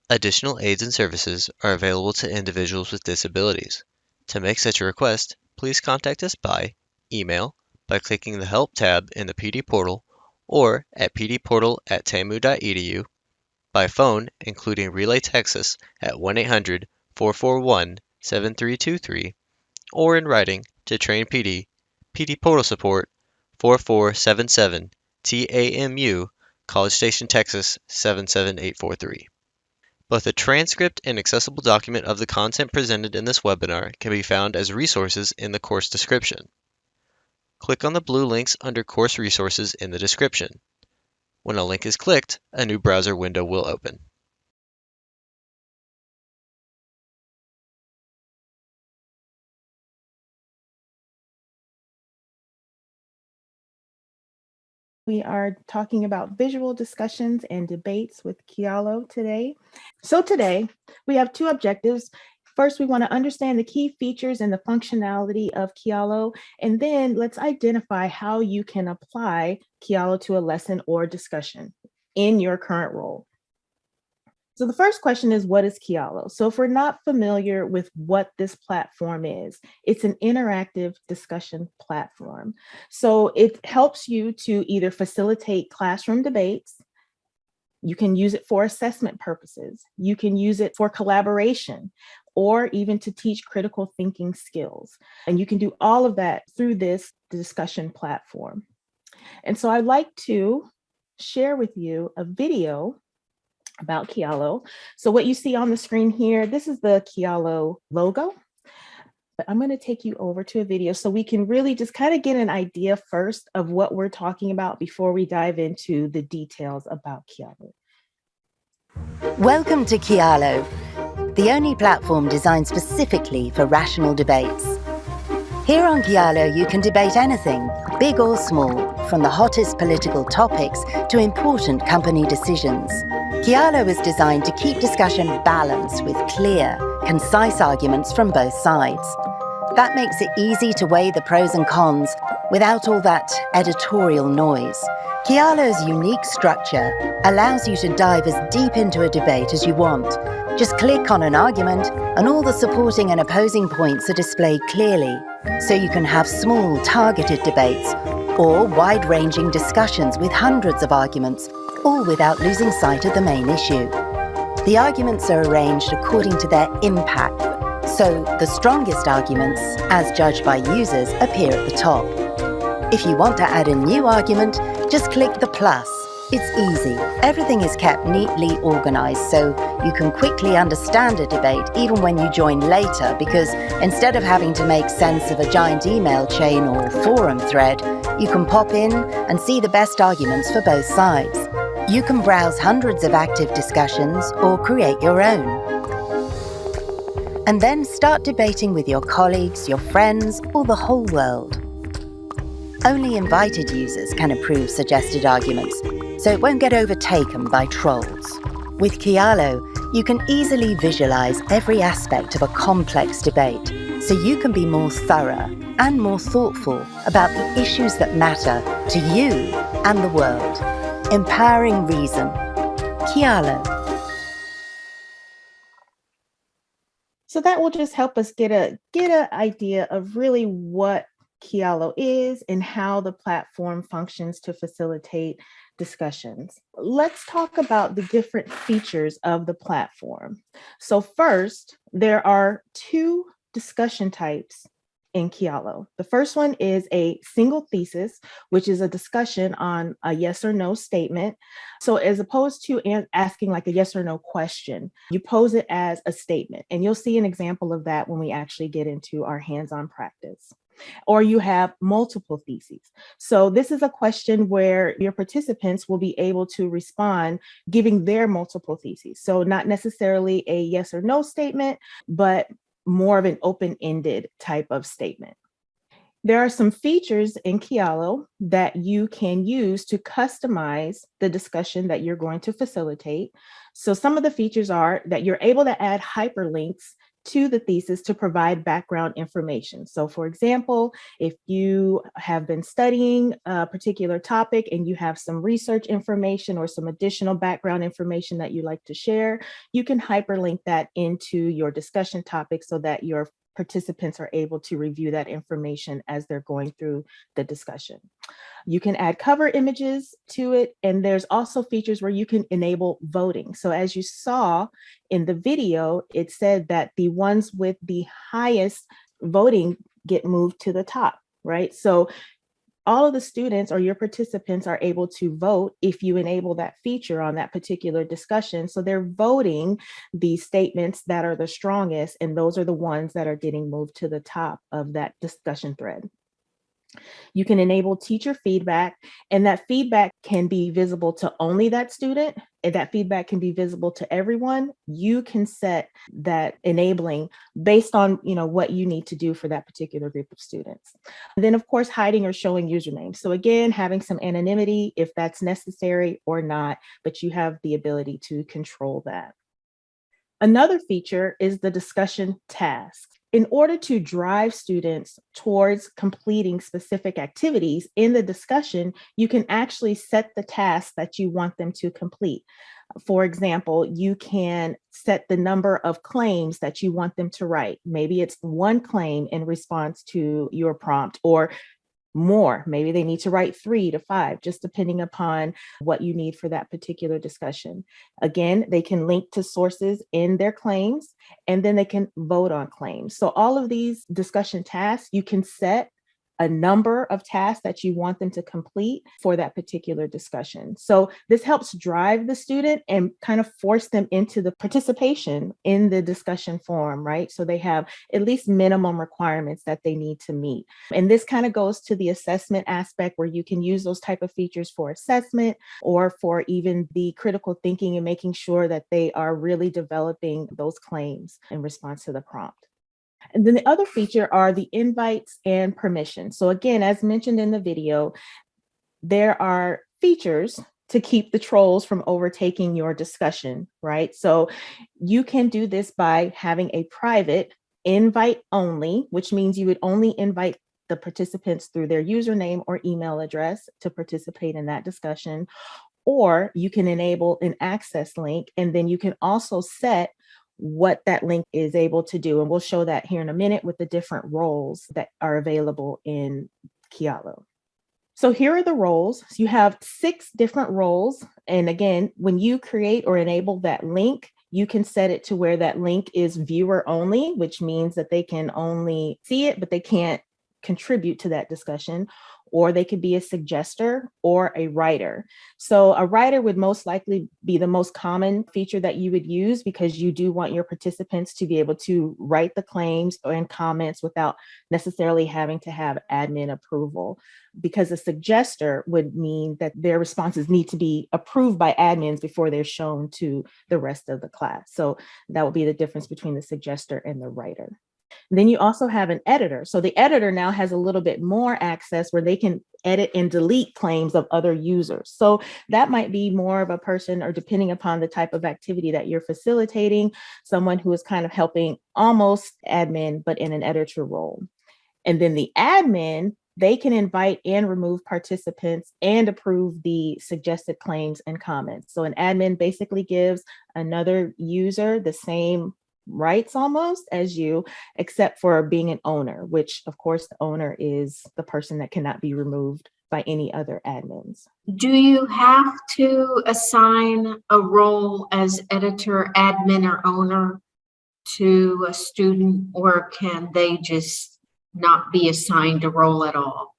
Additional aids and services are available to individuals with disabilities. To make such a request, please contact us by email, by clicking the Help tab in the PD portal, or at pdportal@tamu.edu, by phone, including Relay Texas at 1-800-441-7323, or in writing to Train PD, PD Portal Support, 4477 TAMU, College Station, Texas 77843. Both a transcript and accessible document of the content presented in this webinar can be found as resources in the course description. Click on the blue links under Course Resources in the description. When a link is clicked, a new browser window will open. We are talking about visual discussions and debates with Kialo today. So today we have two objectives. First, we want to understand the key features and the functionality of Kialo, and then let's identify how you can apply Kialo to a lesson or discussion in your current role. So the first question is, what is Kialo? So if we're not familiar with what this platform is, it's an interactive discussion platform. So it helps you to either facilitate classroom debates, you can use it for assessment purposes, you can use it for collaboration, or even to teach critical thinking skills. And you can do all of that through this discussion platform. And so I'd like to share with you a video about Kialo. So what you see on the screen here, this is the Kialo logo. But I'm going to take you over to a video so we can really just kind of get an idea first of what we're talking about before we dive into the details about Kialo. Welcome to Kialo, the only platform designed specifically for rational debates. Here on Kialo, you can debate anything, big or small, from the hottest political topics to important company decisions. Kialo is designed to keep discussion balanced with clear, concise arguments from both sides. That makes it easy to weigh the pros and cons without all that editorial noise. Kialo's unique structure allows you to dive as deep into a debate as you want. Just click on an argument and all the supporting and opposing points are displayed clearly, so you can have small, targeted debates or wide-ranging discussions with hundreds of arguments, all without losing sight of the main issue. The arguments are arranged according to their impact, so the strongest arguments, as judged by users, appear at the top. If you want to add a new argument, just click the plus. It's easy. Everything is kept neatly organized so you can quickly understand a debate even when you join later, because instead of having to make sense of a giant email chain or forum thread, you can pop in and see the best arguments for both sides. You can browse hundreds of active discussions or create your own. And then start debating with your colleagues, your friends, or the whole world. Only invited users can approve suggested arguments, so it won't get overtaken by trolls. With Kialo, you can easily visualize every aspect of a complex debate, so you can be more thorough and more thoughtful about the issues that matter to you and the world. Empowering reason. Kialo. So that will just help us get an idea of really what Kialo is and how the platform functions to facilitate discussions. Let's talk about the different features of the platform. So first, there are two discussion types in Kialo. The first one is a single thesis, which is a discussion on a yes or no statement. So as opposed to asking like a yes or no question, you pose it as a statement. And you'll see an example of that when we actually get into our hands-on practice. Or you have multiple theses. So this is a question where your participants will be able to respond giving their multiple theses. So not necessarily a yes or no statement, but more of an open-ended type of statement. There are some features in Kialo that you can use to customize the discussion that you're going to facilitate. So some of the features are that you're able to add hyperlinks to the thesis to provide background information. So for example, if you have been studying a particular topic and you have some research information or some additional background information that you like to share, you can hyperlink that into your discussion topic so that your participants are able to review that information as they're going through the discussion. You can add cover images to it, and there's also features where you can enable voting. So as you saw in the video, it said that the ones with the highest voting get moved to the top, right? So all of the students or your participants are able to vote if you enable that feature on that particular discussion. So they're voting the statements that are the strongest, and those are the ones that are getting moved to the top of that discussion thread. You can enable teacher feedback, and that feedback can be visible to only that student, and that feedback can be visible to everyone. You can set that enabling based on, what you need to do for that particular group of students. And then, of course, hiding or showing usernames. So again, having some anonymity if that's necessary or not, but you have the ability to control that. Another feature is the discussion task. In order to drive students towards completing specific activities in the discussion, you can actually set the tasks that you want them to complete. For example, you can set the number of claims that you want them to write. Maybe it's one claim in response to your prompt, or more. Maybe they need to write 3 to 5, just depending upon what you need for that particular discussion. Again, they can link to sources in their claims, and then they can vote on claims. So all of these discussion tasks, you can set a number of tasks that you want them to complete for that particular discussion. So this helps drive the student and kind of force them into the participation in the discussion forum, right? So they have at least minimum requirements that they need to meet. And this kind of goes to the assessment aspect, where you can use those type of features for assessment or for even the critical thinking and making sure that they are really developing those claims in response to the prompt. And then the other feature are the invites and permissions. So again, as mentioned in the video, there are features to keep the trolls from overtaking your discussion, right? So you can do this by having a private invite only, which means you would only invite the participants through their username or email address to participate in that discussion. Or you can enable an access link, and then you can also set what that link is able to do. And we'll show that here in a minute with the different roles that are available in Kialo. So here are the roles. So you have 6 different roles. And again, when you create or enable that link, you can set it to where that link is viewer only, which means that they can only see it, but they can't contribute to that discussion. Or they could be a suggester or a writer. So a writer would most likely be the most common feature that you would use, because you do want your participants to be able to write the claims and comments without necessarily having to have admin approval. Because a suggester would mean that their responses need to be approved by admins before they're shown to the rest of the class. So that would be the difference between the suggester and the writer. Then you also have an editor. So the editor now has a little bit more access where they can edit and delete claims of other users. So that might be more of a person, or depending upon the type of activity that you're facilitating, someone who is kind of helping almost admin, but in an editor role. And then the admin, they can invite and remove participants and approve the suggested claims and comments. So an admin basically gives another user the same rights almost as you, except for being an owner, which of course the owner is the person that cannot be removed by any other admins. Do you have to assign a role as editor, admin, or owner to a student, or can they just not be assigned a role at all?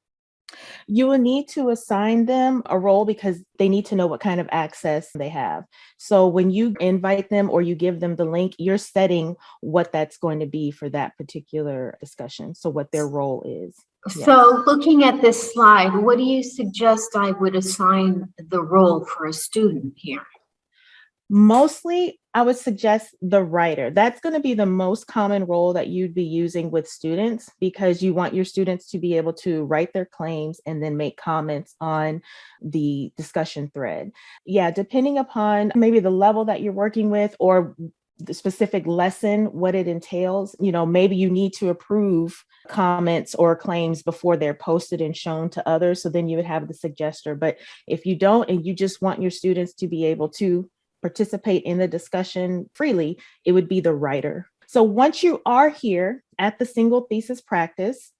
You will need to assign them a role because they need to know what kind of access they have. So when you invite them or you give them the link, you're setting what that's going to be for that particular discussion. So what their role is. So looking at this slide, what do you suggest I would assign the role for a student here? Mostly, I would suggest the writer. That's going to be the most common role that you'd be using with students, because you want your students to be able to write their claims and then make comments on the discussion thread. Yeah, depending upon maybe the level that you're working with, or the specific lesson, what it entails. Maybe you need to approve comments or claims before they're posted and shown to others. So then you would have the suggester. But if you don't, and you just want your students to be able to participate in the discussion freely, it would be the writer. So once you are here at the single thesis practice,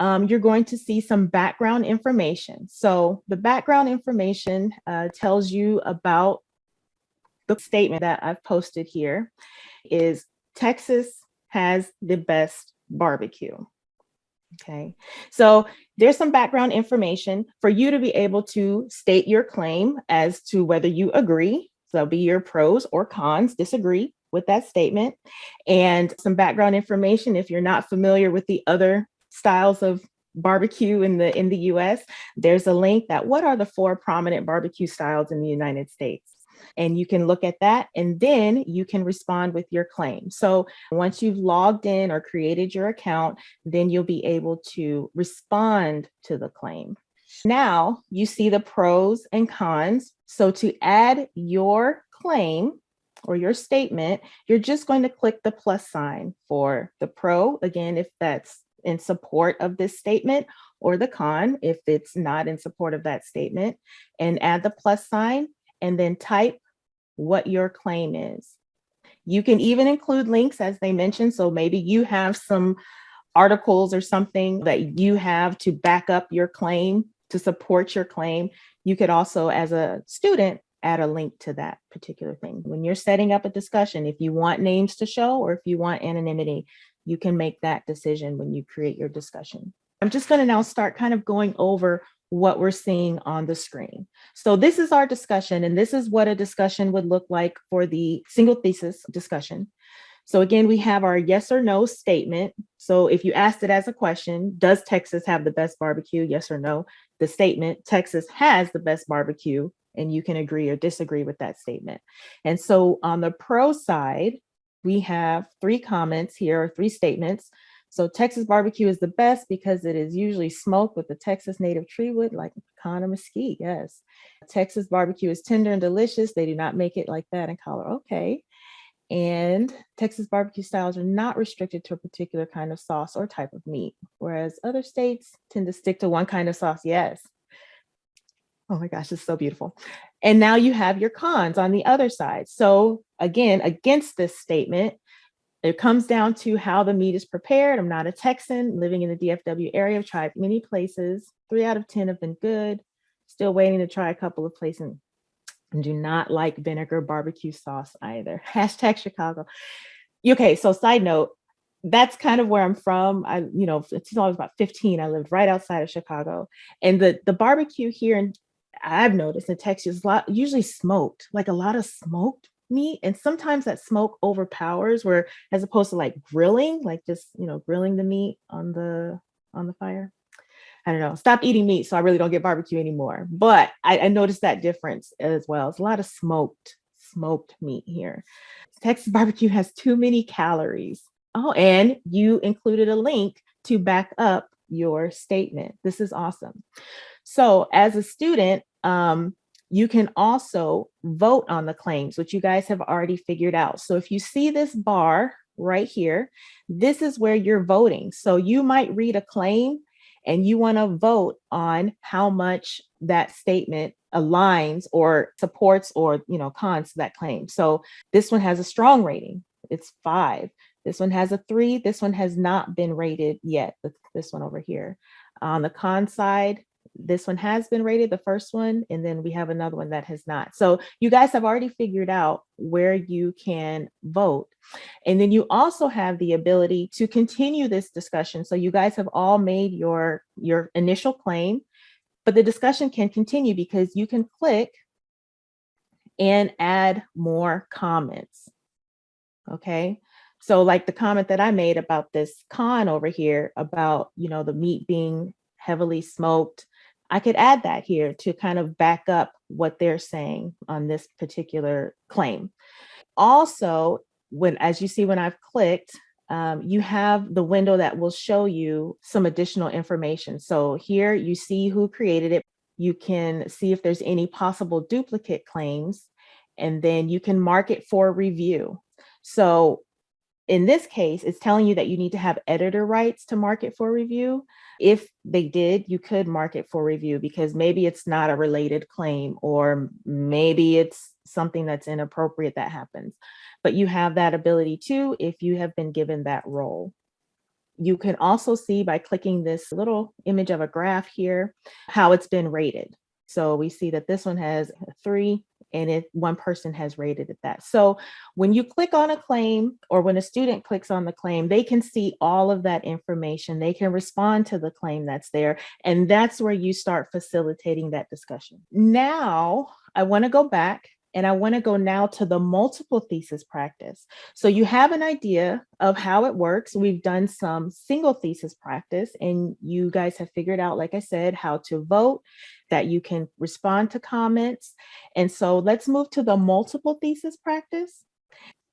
you're going to see some background information. So the background information tells you about the statement that I've posted here is Texas has the best barbecue. Okay, so there's some background information for you to be able to state your claim as to whether you agree. So that'll be your pros or cons, disagree with that statement, and some background information if you're not familiar with the other styles of barbecue in the US. There's a link that what are the 4 prominent barbecue styles in the United States? And you can look at that, and then you can respond with your claim. So once you've logged in or created your account, then you'll be able to respond to the claim. Now you see the pros and cons. So to add your claim or your statement, you're just going to click the plus sign for the pro, again, if that's in support of this statement, or the con, if it's not in support of that statement, and add the plus sign, and then type what your claim is. You can even include links, as they mentioned. So maybe you have some articles or something that you have to back up your claim, to support your claim. You could also, as a student, add a link to that particular thing. When you're setting up a discussion, if you want names to show or if you want anonymity, you can make that decision when you create your discussion. I'm just going to now start kind of going over what we're seeing on the screen. So this is our discussion, and this is what a discussion would look like for the single thesis discussion. So again, we have our yes or no statement. So if you asked it as a question, does Texas have the best barbecue? Yes or no. The statement, Texas has the best barbecue, and you can agree or disagree with that statement. And so on the pro side, we have 3 comments here, or 3 statements. So Texas barbecue is the best because it is usually smoked with the Texas native tree wood, like pecan or mesquite. Yes. Texas barbecue is tender and delicious. They do not make it like that in Colorado. Okay. And Texas barbecue styles are not restricted to a particular kind of sauce or type of meat, whereas other states tend to stick to one kind of sauce. Yes. Oh my gosh, it's so beautiful. And now you have your cons on the other side. So again, against this statement, it comes down to how the meat is prepared. I'm not a Texan living in the DFW area. I've tried many places. 3 out of 10 have been good. Still waiting to try a couple of places. And do not like vinegar barbecue sauce either. Hashtag Chicago. Okay, so side note, that's kind of where I'm from. Since I was about 15, I lived right outside of Chicago. And the barbecue here, and I've noticed in Texas, usually smoked, like a lot of smoked meat, and sometimes that smoke overpowers, where as opposed to like grilling, like just grilling the meat on the fire. I don't know, stop eating meat, so I really don't get barbecue anymore. But I noticed that difference as well. It's a lot of smoked meat here. Texas barbecue has too many calories. Oh, and you included a link to back up your statement. This is awesome. So as a student, you can also vote on the claims, which you guys have already figured out. So if you see this bar right here, this is where you're voting. So you might read a claim and you want to vote on how much that statement aligns or supports or cons to that claim. So this one has a strong rating. It's 5. This one has a 3. This one has not been rated yet. This one over here. On the con side, this one has been rated, the first one, and then we have another one that has not. So you guys have already figured out where you can vote. And then you also have the ability to continue this discussion. So you guys have all made your initial claim, but the discussion can continue because you can click and add more comments. Okay. So like the comment that I made about this con over here about, the meat being heavily smoked, I could add that here to kind of back up what they're saying on this particular claim. Also, as you see, when I've clicked, you have the window that will show you some additional information. So here you see who created it. You can see if there's any possible duplicate claims, and then you can mark it for review. So in this case, it's telling you that you need to have editor rights to mark it for review. If they did, you could mark it for review because maybe it's not a related claim, or maybe it's something that's inappropriate that happens. But you have that ability too if you have been given that role. You can also see by clicking this little image of a graph here, how it's been rated. So we see that this one has a 3 and one person has rated it that. So when you click on a claim, or when a student clicks on the claim, they can see all of that information. They can respond to the claim that's there. And that's where you start facilitating that discussion. Now, I want to go back and I want to go now to the multiple thesis practice. So you have an idea of how it works. We've done some single thesis practice, and you guys have figured out, like I said, how to vote, that you can respond to comments. And so let's move to the multiple thesis practice.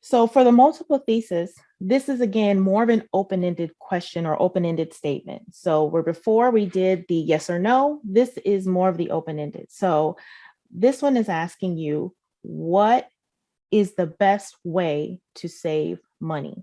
So for the multiple thesis, this is again more of an open-ended question or open-ended statement. So where before we did the yes or no, this is more of the open-ended. So this one is asking you, what is the best way to save money?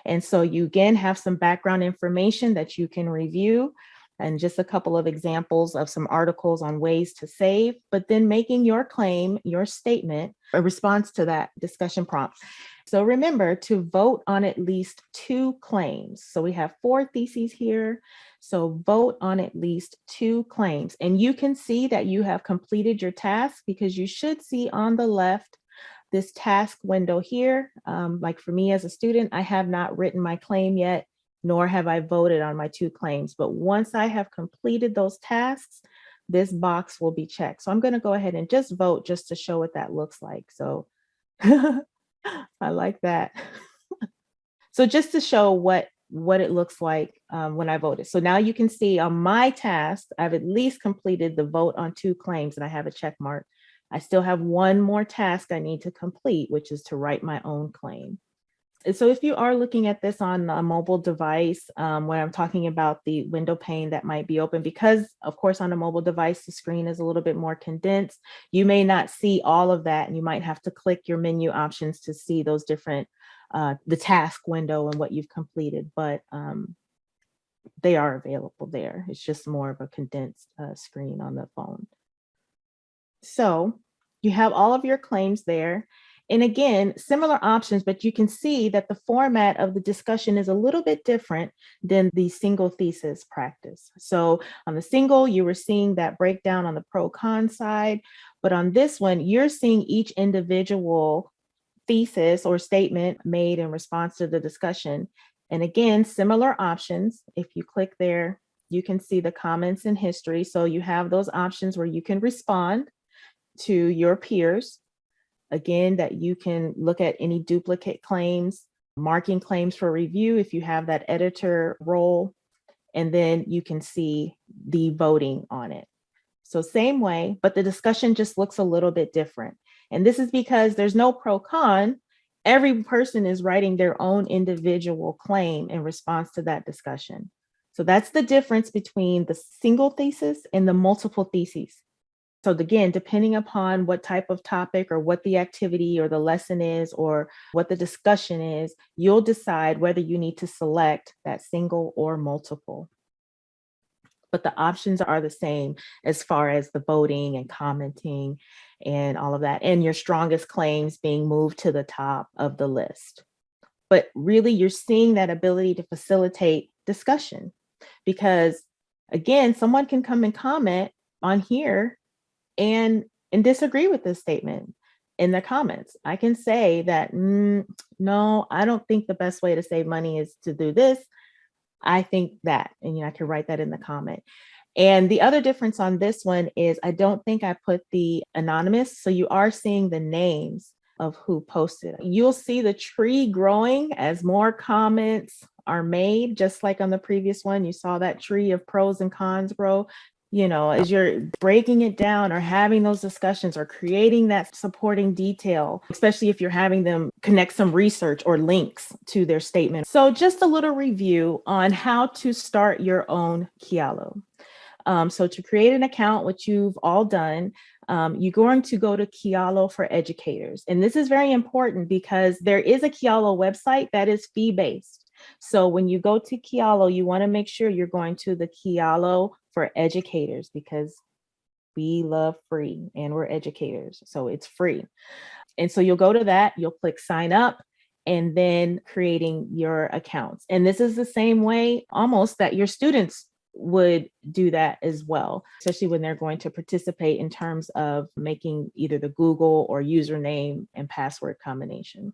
And so you again have some background information that you can review, and just a couple of examples of some articles on ways to save, but then making your claim, your statement, a response to that discussion prompt. So remember to vote on at least 2 claims. So we have 4 theses here. So vote on at least 2 claims. And you can see that you have completed your task, because you should see on the left this task window here. Like for me as a student, I have not written my claim yet, nor have I voted on my 2 claims. But once I have completed those tasks, this box will be checked. So I'm going to go ahead and just vote just to show what that looks like. So I like that. So just to show what it looks like when I voted. So now you can see on my task, I've at least completed the vote on 2 claims and I have a check mark. I still have one more task I need to complete, which is to write my own claim. And so if you are looking at this on a mobile device, when I'm talking about the window pane that might be open, because of course on a mobile device, the screen is a little bit more condensed, you may not see all of that, and you might have to click your menu options to see those different, the task window and what you've completed, but they are available there. It's just more of a condensed screen on the phone. So you have all of your claims there. And again, similar options, but you can see that the format of the discussion is a little bit different than the single thesis practice. So on the single, you were seeing that breakdown on the pro-con side, but on this one, you're seeing each individual thesis or statement made in response to the discussion. And again, similar options. If you click there, you can see the comments and history. So you have those options where you can respond to your peers. Again, that you can look at any duplicate claims, marking claims for review if you have that editor role, and then you can see the voting on it. So same way, but the discussion just looks a little bit different. And this is because there's no pro-con. Every person is writing their own individual claim in response to that discussion. So that's the difference between the single thesis and the multiple theses. So again, depending upon what type of topic or what the activity or the lesson is or what the discussion is, you'll decide whether you need to select that single or multiple. But the options are the same as far as the voting and commenting and all of that, and your strongest claims being moved to the top of the list. But really, you're seeing that ability to facilitate discussion, because again, someone can come and comment on here and disagree with this statement in the comments. I can say that, no, I don't think the best way to save money is to do this. I think that, and I can write that in the comment. And the other difference on this one is I don't think I put the anonymous. So you are seeing the names of who posted. You'll see the tree growing as more comments are made, just like on the previous one. You saw that tree of pros and cons grow. As you're breaking it down or having those discussions or creating that supporting detail, especially if you're having them connect some research or links to their statement. So just a little review on how to start your own Kialo. So to create an account, which you've all done, you're going to go to Kialo for educators. And this is very important because there is a Kialo website that is fee-based. So when you go to Kialo, you want to make sure you're going to the Kialo for educators because we love free and we're educators. So it's free. And so you'll go to that, you'll click sign up, and then creating your accounts. And this is the same way almost that your students would do that as well, especially when they're going to participate in terms of making either the Google or username and password combination.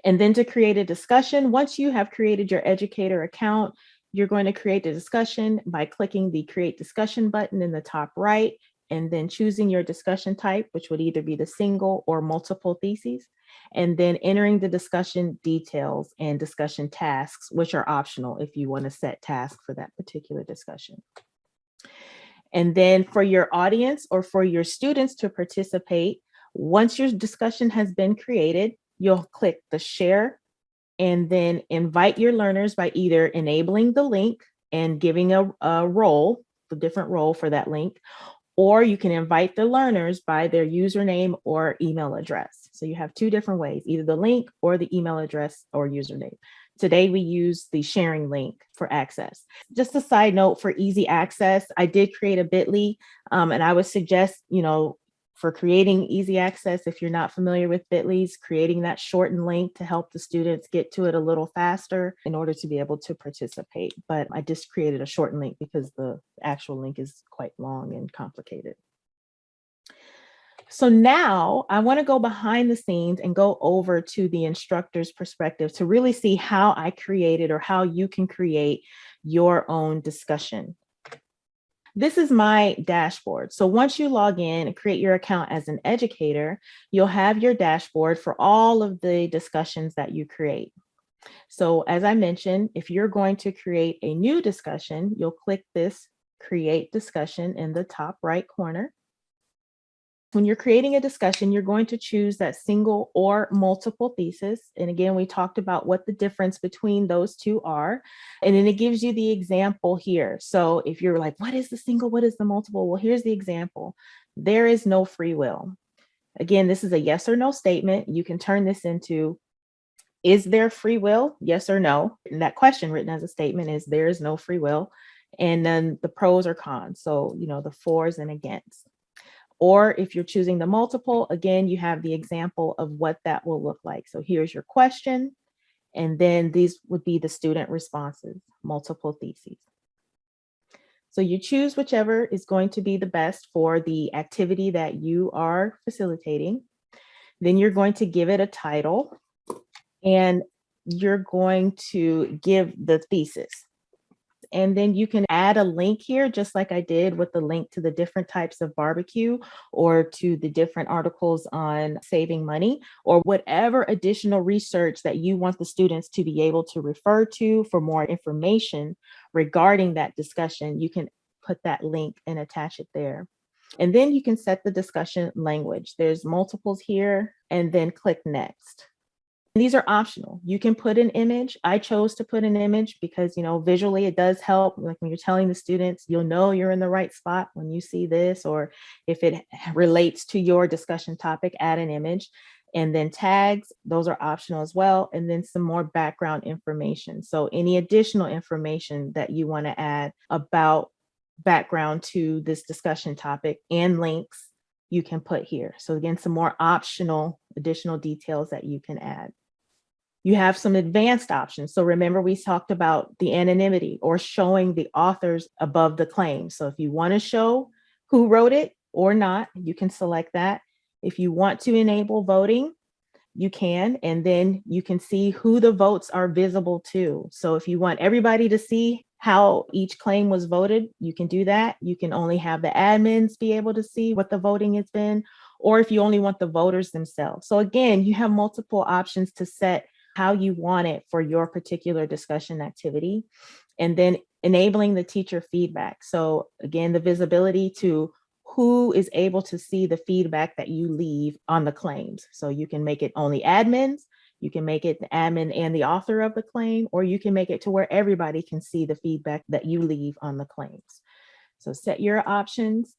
And then to create a discussion, once you have created your educator account, you're going to create the discussion by clicking the create discussion button in the top right, and then choosing your discussion type, which would either be the single or multiple theses, and then entering the discussion details and discussion tasks, which are optional if you want to set tasks for that particular discussion. And then for your audience or for your students to participate, once your discussion has been created, you'll click the share and then invite your learners by either enabling the link and giving a role, the different role for that link, or you can invite the learners by their username or email address. So you have two different ways, either the link or the email address or username. Today we use the sharing link for access. Just a side note for easy access, I did create a bit.ly and I would suggest, for creating easy access, if you're not familiar with bit.lys, creating that shortened link to help the students get to it a little faster in order to be able to participate. But I just created a shortened link because the actual link is quite long and complicated. So now I want to go behind the scenes and go over to the instructor's perspective to really see how I created or how you can create your own discussion. This is my dashboard. So once you log in and create your account as an educator, you'll have your dashboard for all of the discussions that you create. So as I mentioned, if you're going to create a new discussion, you'll click this create discussion in the top right corner. When you're creating a discussion, you're going to choose that single or multiple thesis. And again, we talked about what the difference between those two are. And then it gives you the example here. So if you're like, what is the single? What is the multiple? Well, here's the example. There is no free will. Again, this is a yes or no statement. You can turn this into, is there free will? Yes or no. And that question written as a statement is there is no free will. And then the pros or cons. So, the fors and against. Or if you're choosing the multiple, again, you have the example of what that will look like. So here's your question, and then these would be the student responses, multiple theses. So you choose whichever is going to be the best for the activity that you are facilitating. Then you're going to give it a title, and you're going to give the thesis. And then you can add a link here, just like I did with the link to the different types of barbecue or to the different articles on saving money or whatever additional research that you want the students to be able to refer to for more information regarding that discussion. You can put that link and attach it there. And then you can set the discussion language. There's multiples here, and then click next. These are optional. You can put an image. I chose to put an image because, visually it does help. Like when you're telling the students, you'll know you're in the right spot when you see this, or if it relates to your discussion topic, add an image. And then tags, those are optional as well. And then some more background information. So any additional information that you want to add about background to this discussion topic and links, you can put here. So again, some more optional additional details that you can add. You have some advanced options. So remember, we talked about the anonymity or showing the authors above the claim. So if you want to show who wrote it or not, you can select that. If you want to enable voting, you can, and then you can see who the votes are visible to. So if you want everybody to see how each claim was voted, you can do that. You can only have the admins be able to see what the voting has been, or if you only want the voters themselves. So again, you have multiple options to set how you want it for your particular discussion activity, and then enabling the teacher feedback. So again, the visibility to who is able to see the feedback that you leave on the claims. So you can make it only admins, you can make it the admin and the author of the claim, or you can make it to where everybody can see the feedback that you leave on the claims. So set your options.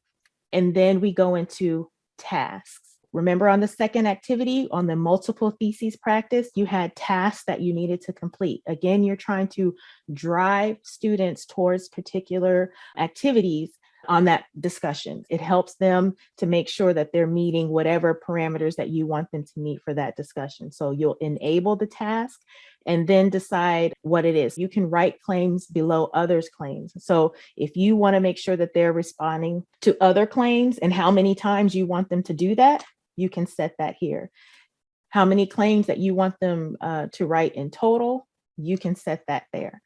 And then we go into tasks. Remember on the second activity, on the multiple theses practice, you had tasks that you needed to complete. Again, you're trying to drive students towards particular activities on that discussion. It helps them to make sure that they're meeting whatever parameters that you want them to meet for that discussion. So you'll enable the task and then decide what it is. You can write claims below others' claims. So if you want to make sure that they're responding to other claims and how many times you want them to do that, you can set that here. How many claims that you want them to write in total, you can set that there.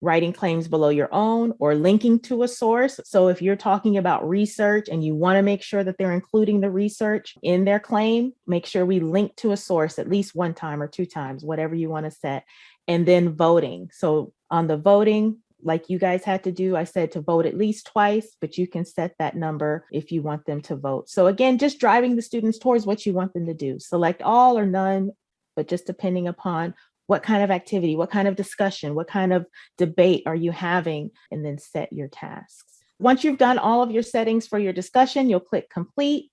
Writing claims below your own or linking to a source. So if you're talking about research and you want to make sure that they're including the research in their claim, make sure we link to a source at least 1 time or 2 times, whatever you want to set. And then voting. So on the voting, like you guys had to do, I said to vote at least twice, but you can set that number if you want them to vote. So again, just driving the students towards what you want them to do. Select all or none, but just depending upon what kind of activity, what kind of discussion, what kind of debate are you having, and then set your tasks. Once you've done all of your settings for your discussion, you'll click complete.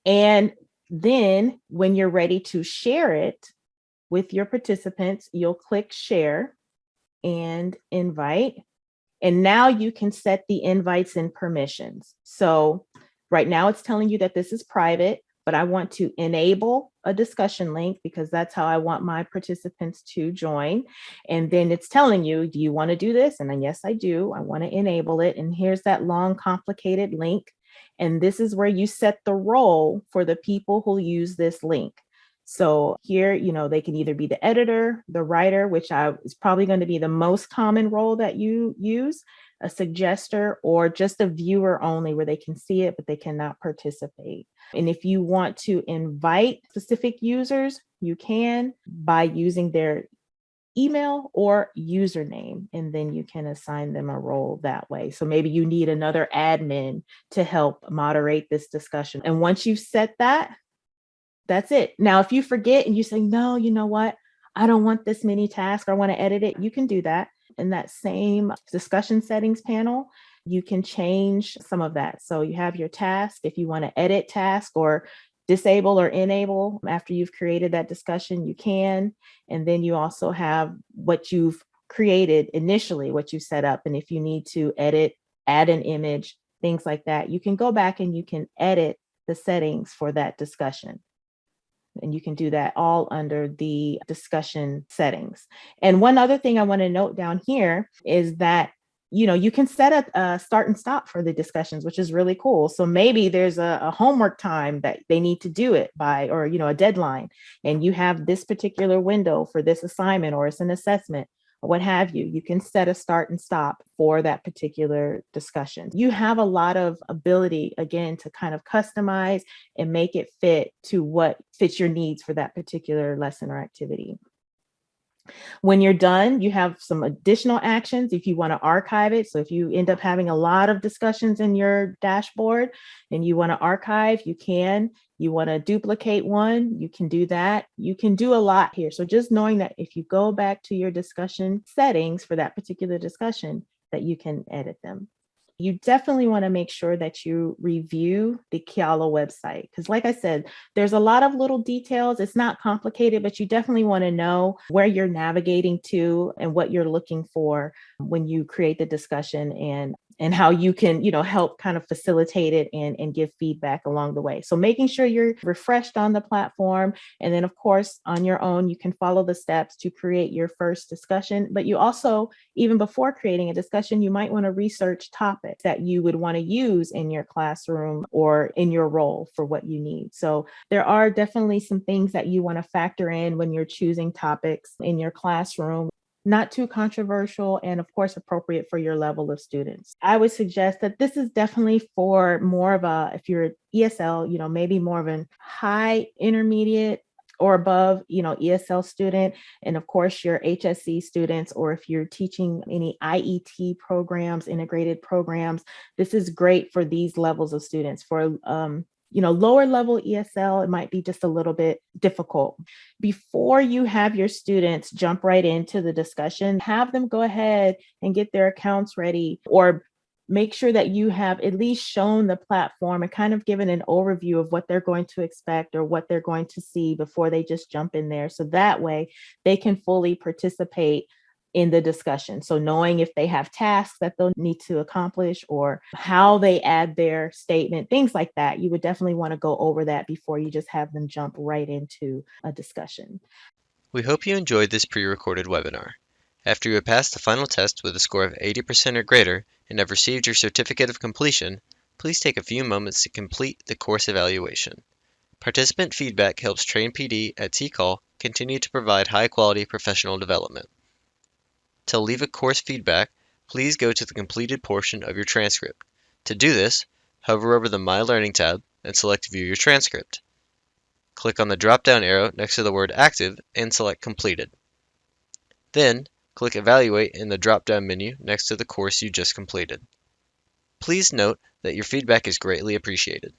And then when you're ready to share it with your participants, you'll click share and invite. And now you can set the invites and permissions. So right now it's telling you that this is private, but I want to enable a discussion link because that's how I want my participants to join. And then it's telling you, do you want to do this? And then yes, I do. I want to enable it. And here's that long, complicated link. And this is where you set the role for the people who use this link. So here, they can either be the editor, the writer, which is probably going to be the most common role that you use, a suggester, or just a viewer only where they can see it, but they cannot participate. And if you want to invite specific users, you can by using their email or username, and then you can assign them a role that way. So maybe you need another admin to help moderate this discussion. And once you've set that, that's it. Now, if you forget and you say, no, you know what? I don't want this many tasks. I want to edit it. You can do that. In that same discussion settings panel, you can change some of that. So you have your task. If you want to edit task or disable or enable after you've created that discussion, you can. And then you also have what you've created initially, what you set up. And if you need to edit, add an image, things like that, you can go back and you can edit the settings for that discussion. And you can do that all under the discussion settings. And one other thing I want to note down here is that, you can set a start and stop for the discussions, which is really cool. So maybe there's a homework time that they need to do it by, or, a deadline, and you have this particular window for this assignment, or it's an assessment, or what have you. You can set a start and stop for that particular discussion. You have a lot of ability, again, to kind of customize and make it fit to what fits your needs for that particular lesson or activity. When you're done, you have some additional actions if you want to archive it. So if you end up having a lot of discussions in your dashboard and you want to archive, you can. You want to duplicate one, you can do that. You can do a lot here. So just knowing that if you go back to your discussion settings for that particular discussion, that you can edit them. You definitely want to make sure that you review the Kialo website, because like I said, there's a lot of little details. It's not complicated, but you definitely want to know where you're navigating to and what you're looking for when you create the discussion, and how you can, help kind of facilitate it and give feedback along the way. So making sure you're refreshed on the platform. And then of course, on your own, you can follow the steps to create your first discussion. But you also, even before creating a discussion, you might want to research topics that you would want to use in your classroom or in your role for what you need. So there are definitely some things that you want to factor in when you're choosing topics in your classroom. Not too controversial, and of course appropriate for your level of students. I would suggest that this is definitely for more of if you're ESL, maybe more of a high intermediate or above, ESL student. And of course your HSC students, or if you're teaching any IET programs, integrated programs, this is great for these levels of students. For lower level ESL, it might be just a little bit difficult. Before you have your students jump right into the discussion, have them go ahead and get their accounts ready, or make sure that you have at least shown the platform and kind of given an overview of what they're going to expect or what they're going to see before they just jump in there. So that way they can fully participate in the discussion. So knowing if they have tasks that they'll need to accomplish or how they add their statement, things like that, you would definitely want to go over that before you just have them jump right into a discussion. We hope you enjoyed this pre-recorded webinar. After you have passed the final test with a score of 80% or greater and have received your certificate of completion, please take a few moments to complete the course evaluation. Participant feedback helps Train PD at TCAL continue to provide high-quality professional development. To leave a course feedback, please go to the completed portion of your transcript. To do this, hover over the My Learning tab and select View Your Transcript. Click on the drop-down arrow next to the word Active and select Completed. Then, click Evaluate in the drop-down menu next to the course you just completed. Please note that your feedback is greatly appreciated.